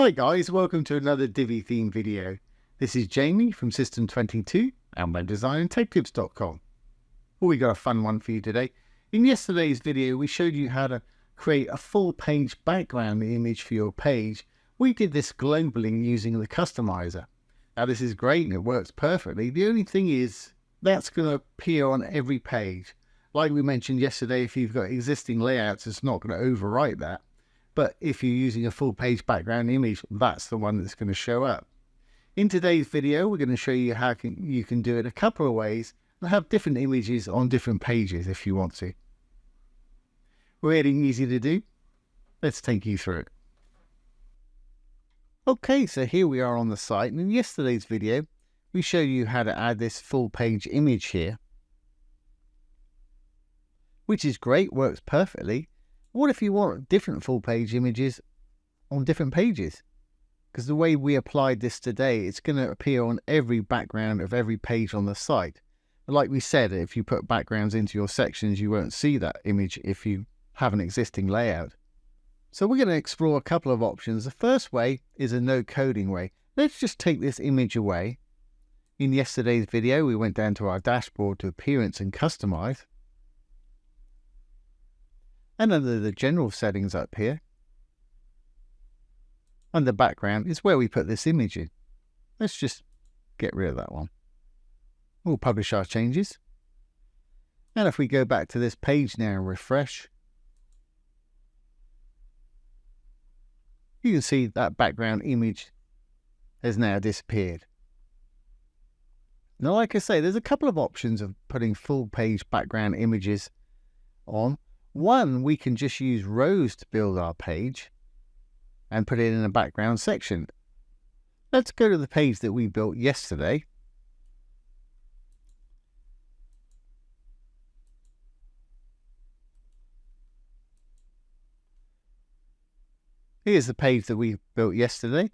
Hi guys, welcome to another Divi theme video. This is Jamie from System22 and webdesignandtechtips.com. Well, we got a fun one for you today. In yesterday's video, we showed you how to create a full page background image for your page. We did this globally using the customizer. Now this is great and it works perfectly. The only thing is that's going to appear on every page. Like we mentioned yesterday, if you've got existing layouts, it's not going to overwrite that. But if you're using a full page background image, that's the one that's going to show up. In today's video, we're going to show you how you can do it a couple of ways and have different images on different pages if you want to. Really easy to do. Let's take you through it. Okay, so here we are on the site, and in yesterday's video, we showed you how to add this full page image here, which is great, works perfectly. What if you want different full page images on different pages? Because the way we applied this today, it's going to appear on every background of every page on the site. But like we said, if you put backgrounds into your sections, you won't see that image if you have an existing layout. So we're going to explore a couple of options. The first way is a no coding way. Let's just take this image away. In yesterday's video, we went down to our dashboard to Appearance and Customize. And under the general settings up here, under background is where we put this image in. Let's just get rid of that one. We'll publish our changes. And if we go back to this page now and refresh, you can see that background image has now disappeared. Now, like I say, there's a couple of options of putting full page background images on. One, we can just use rows to build our page and put it in a background section. Let's go to the page that we built yesterday. Here's the page that we built yesterday.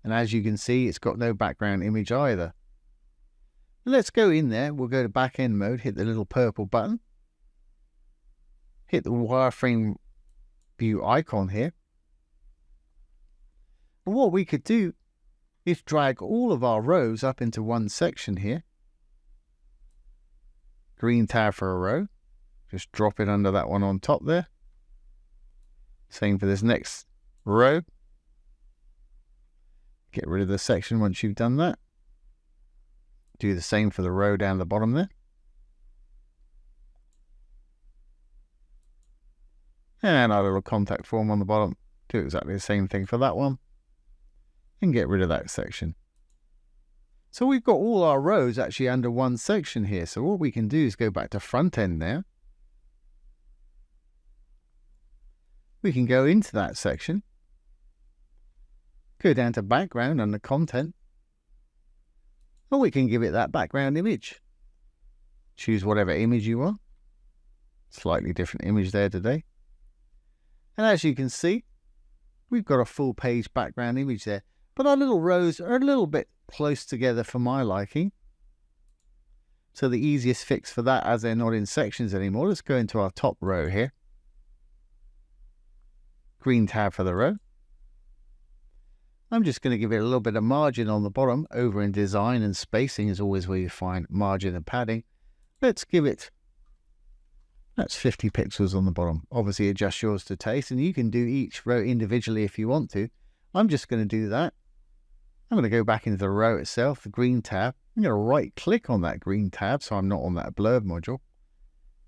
And as you can see, it's got no background image either. Let's go in there. We'll go to back-end mode, hit the little purple button. Hit the wireframe view icon here. And what we could do is drag all of our rows up into one section here. Green tab for a row. Just drop it under that one on top there. Same for this next row. Get rid of the section once you've done that. Do the same for the row down the bottom there. And our little contact form on the bottom. Do exactly the same thing for that one. And get rid of that section. So we've got all our rows actually under one section here. So what we can do is go back to front end now. We can go into that section. Go down to background under content. Or we can give it that background image. Choose whatever image you want. Slightly different image there today. And as you can see, we've got a full page background image there. But our little rows are a little bit close together for my liking. So the easiest fix for that, as they're not in sections anymore, let's go into our top row here. Green tab for the row. I'm just going to give it a little bit of margin on the bottom. Over in design and spacing is always where you find margin and padding. Let's give it, that's 50 pixels on the bottom. Obviously adjust yours to taste, and you can do each row individually if you want to. I'm just going to do that. I'm going to go back into the row itself, the green tab. I'm going to right click on that green tab so I'm not on that blurb module.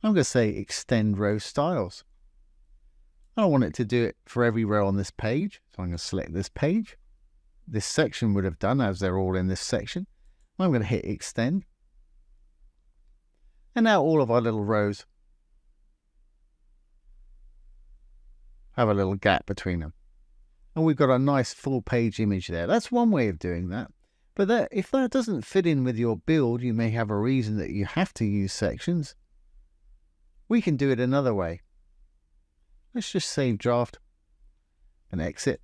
I'm going to say extend row styles. I want it to do it for every row on this page. So I'm going to select this page. This section would have done as they're all in this section. I'm going to hit extend. And now all of our little rows have a little gap between them. And we've got a nice full page image there. That's one way of doing that. But if that doesn't fit in with your build, you may have a reason that you have to use sections. We can do it another way. Let's just save draft and exit.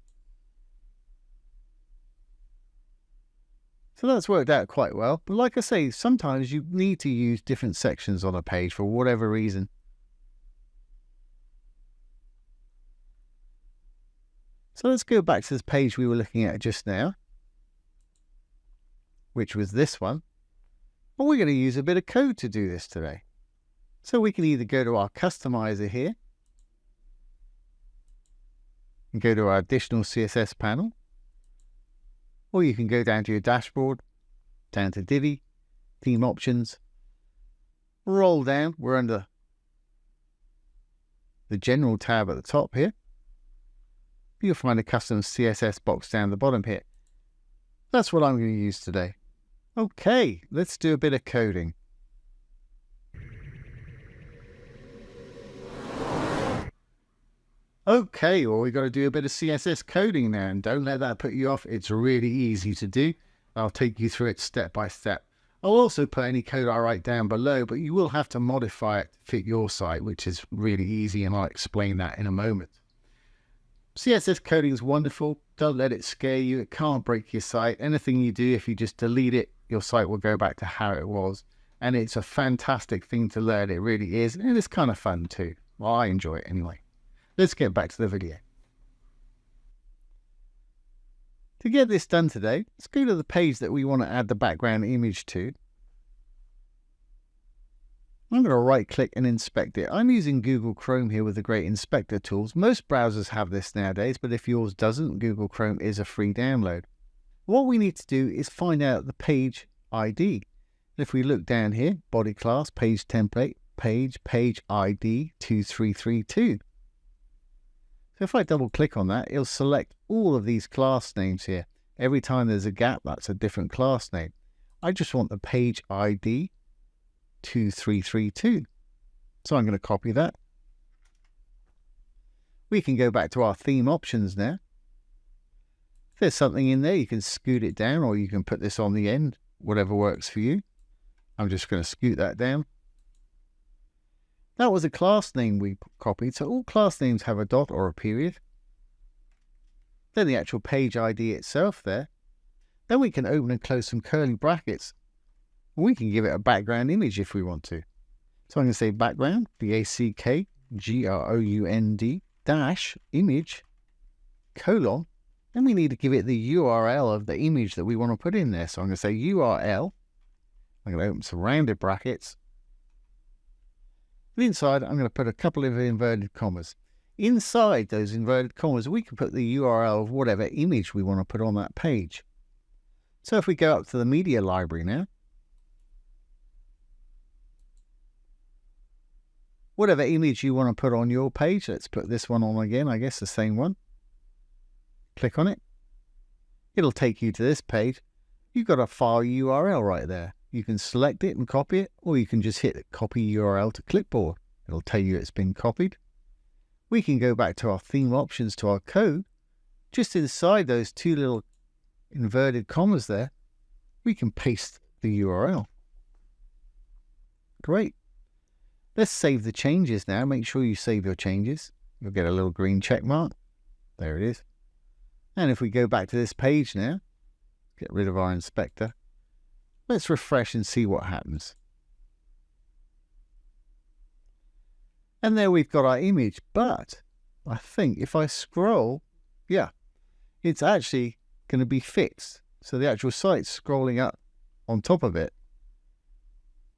So that's worked out quite well. But like I say, sometimes you need to use different sections on a page for whatever reason. So let's go back to this page we were looking at just now, which was this one. And we're going to use a bit of code to do this today. So we can either go to our customizer here and go to our additional CSS panel, or you can go down to your dashboard, down to Divi, theme options, roll down. We're under the general tab at the top here. You'll find a custom CSS box down the bottom here. That's what I'm going to use today. Okay, let's do a bit of coding. Okay, well, we've got to do a bit of CSS coding now, and don't let that put you off. It's really easy to do. I'll take you through it step by step. I'll also put any code I write down below, but you will have to modify it to fit your site, which is really easy, and I'll explain that in a moment. CSS coding is wonderful. Don't let it scare you. It can't break your site. Anything you do, if you just delete it, your site will go back to how it was. And it's a fantastic thing to learn. It really is. And it's kind of fun too. Well, I enjoy it anyway. Let's get back to the video. To get this done today, let's go to the page that we want to add the background image to. I'm going to right click and inspect it. I'm using Google Chrome here with the great inspector tools. Most browsers have this nowadays, but if yours doesn't, Google Chrome is a free download. What we need to do is find out the page ID. If we look down here, body class, page template, page ID 2332. So if I double click on that, it'll select all of these class names here. Every time there's a gap, that's a different class name. I just want the page ID 2332. So I'm going to copy that. We can go back to our theme options now. If there's something in there, you can scoot it down, or you can put this on the end, whatever works for you. I'm just going to scoot that down. That was a class name we copied, so all class names have a dot or a period. Then the actual page ID itself there. Then we can open and close some curly brackets. We can give it a background image if we want to. So I'm going to say background, background dash image, colon. Then we need to give it the URL of the image that we want to put in there. So I'm going to say URL. I'm going to open some rounded brackets. And inside, I'm going to put a couple of inverted commas. Inside those inverted commas, we can put the URL of whatever image we want to put on that page. So if we go up to the media library now, whatever image you want to put on your page, let's put this one on again, I guess the same one. Click on it. It'll take you to this page. You've got a file URL right there. You can select it and copy it, or you can just hit copy URL to clipboard. It'll tell you it's been copied. We can go back to our theme options to our code. Just inside those two little inverted commas there, we can paste the URL. Great. Let's save the changes now. Make sure you save your changes. You'll get a little green check mark. There it is. And if we go back to this page now, get rid of our inspector. Let's refresh and see what happens. And there we've got our image, but I think if I scroll, yeah, it's actually going to be fixed. So the actual site's scrolling up on top of it,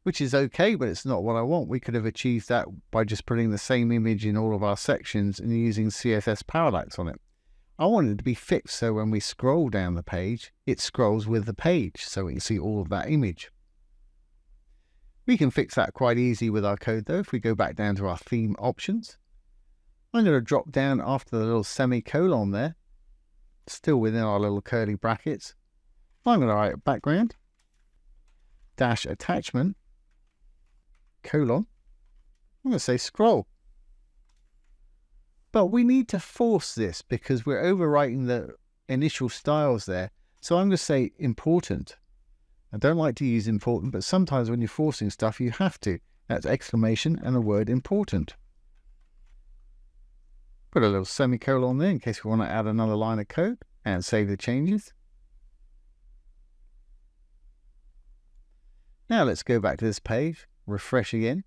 which is okay, but it's not what I want. We could have achieved that by just putting the same image in all of our sections and using CSS parallax on it. I want it to be fixed so when we scroll down the page, it scrolls with the page so we can see all of that image. We can fix that quite easy with our code though. If we go back down to our theme options, I'm going to drop down after the little semicolon there, still within our little curly brackets. I'm going to write background dash attachment colon. I'm going to say scroll. But we need to force this because we're overwriting the initial styles there. So I'm going to say important. I don't like to use important, but sometimes when you're forcing stuff, you have to. That's exclamation and a word important. Put a little semicolon there in case we want to add another line of code and save the changes. Now let's go back to this page, refresh again.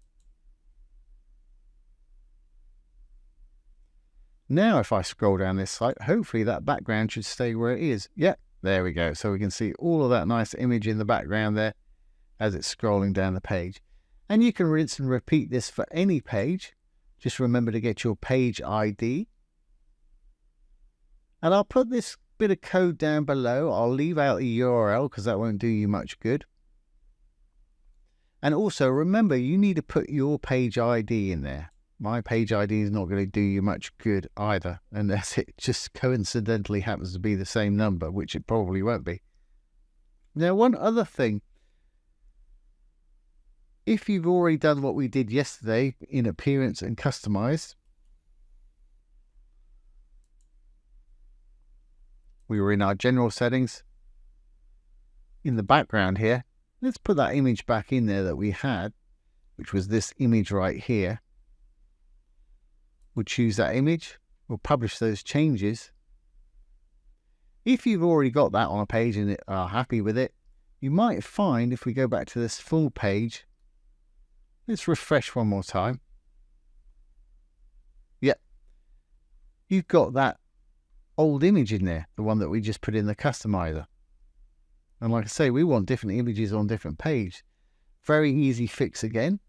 Now if I scroll down this site, hopefully that background should stay where it is. Yep, there we go. So we can see all of that nice image in the background there as it's scrolling down the page. And you can rinse and repeat this for any page. Just remember to get your page ID. And I'll put this bit of code down below. I'll leave out the URL because that won't do you much good. And also remember, you need to put your page ID in there. My page ID is not going to do you much good either, unless it just coincidentally happens to be the same number, which it probably won't be. Now, one other thing. If you've already done what we did yesterday in Appearance and Customize, we were in our general settings. In the background here, let's put that image back in there that we had, which was this image right here. We'll choose that image. We'll publish those changes. If you've already got that on a page and are happy with it, you might find if we go back to this full page, let's refresh one more time. Yep. You've got that old image in there, the one that we just put in the customizer. And like I say, we want different images on different pages. Very easy fix again.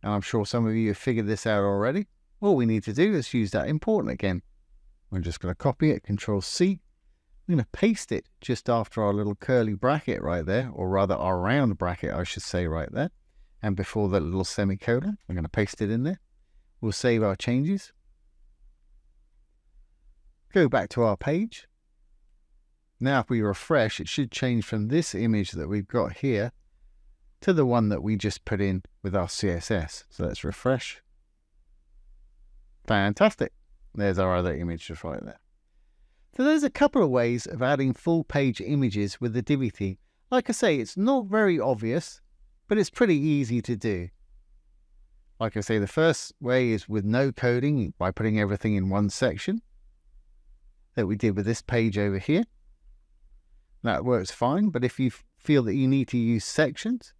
And I'm sure some of you have figured this out already. All we need to do is use that important again. We're just going to copy it, Control-C. I'm going to paste it just after our little curly bracket right there, or rather our round bracket, I should say, right there. And before that little semicolon, I'm going to paste it in there. We'll save our changes. Go back to our page. Now if we refresh, it should change from this image that we've got here to the one that we just put in with our CSS. So let's refresh. Fantastic. There's our other image just right there. So there's a couple of ways of adding full page images with the Divi theme. Like I say, it's not very obvious, but it's pretty easy to do. Like I say, the first way is with no coding, by putting everything in one section that we did with this page over here. That works fine, but if you feel that you need to use sections,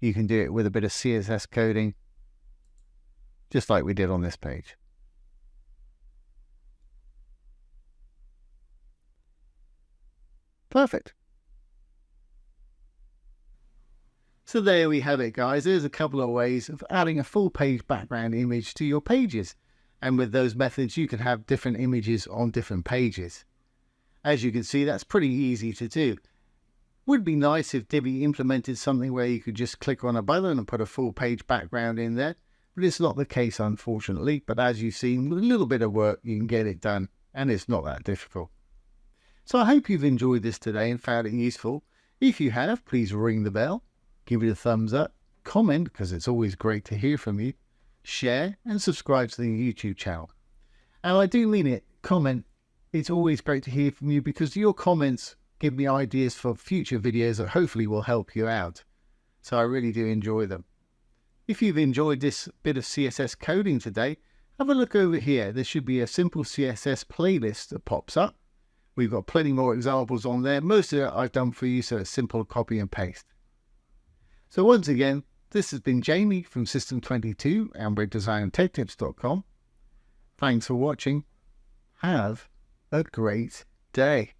you can do it with a bit of CSS coding, just like we did on this page. Perfect. So there we have it, guys. There's a couple of ways of adding a full page background image to your pages. And with those methods, you can have different images on different pages. As you can see, that's pretty easy to do. Would be nice if Divi implemented something where you could just click on a button and put a full page background in there. But it's not the case, unfortunately. But as you've seen, with a little bit of work, you can get it done. And it's not that difficult. So I hope you've enjoyed this today and found it useful. If you have, please ring the bell, give it a thumbs up, comment, because it's always great to hear from you, share and subscribe to the YouTube channel. And I do mean it, comment. It's always great to hear from you because your comments give me ideas for future videos that hopefully will help you out. So I really do enjoy them. If you've enjoyed this bit of CSS coding today, have a look over here. There should be a simple CSS playlist that pops up. We've got plenty more examples on there. Most of it I've done for you, so it's simple copy and paste. So once again, this has been Jamie from System22 and WebDesignAndTechTips.com. Thanks for watching. Have a great day.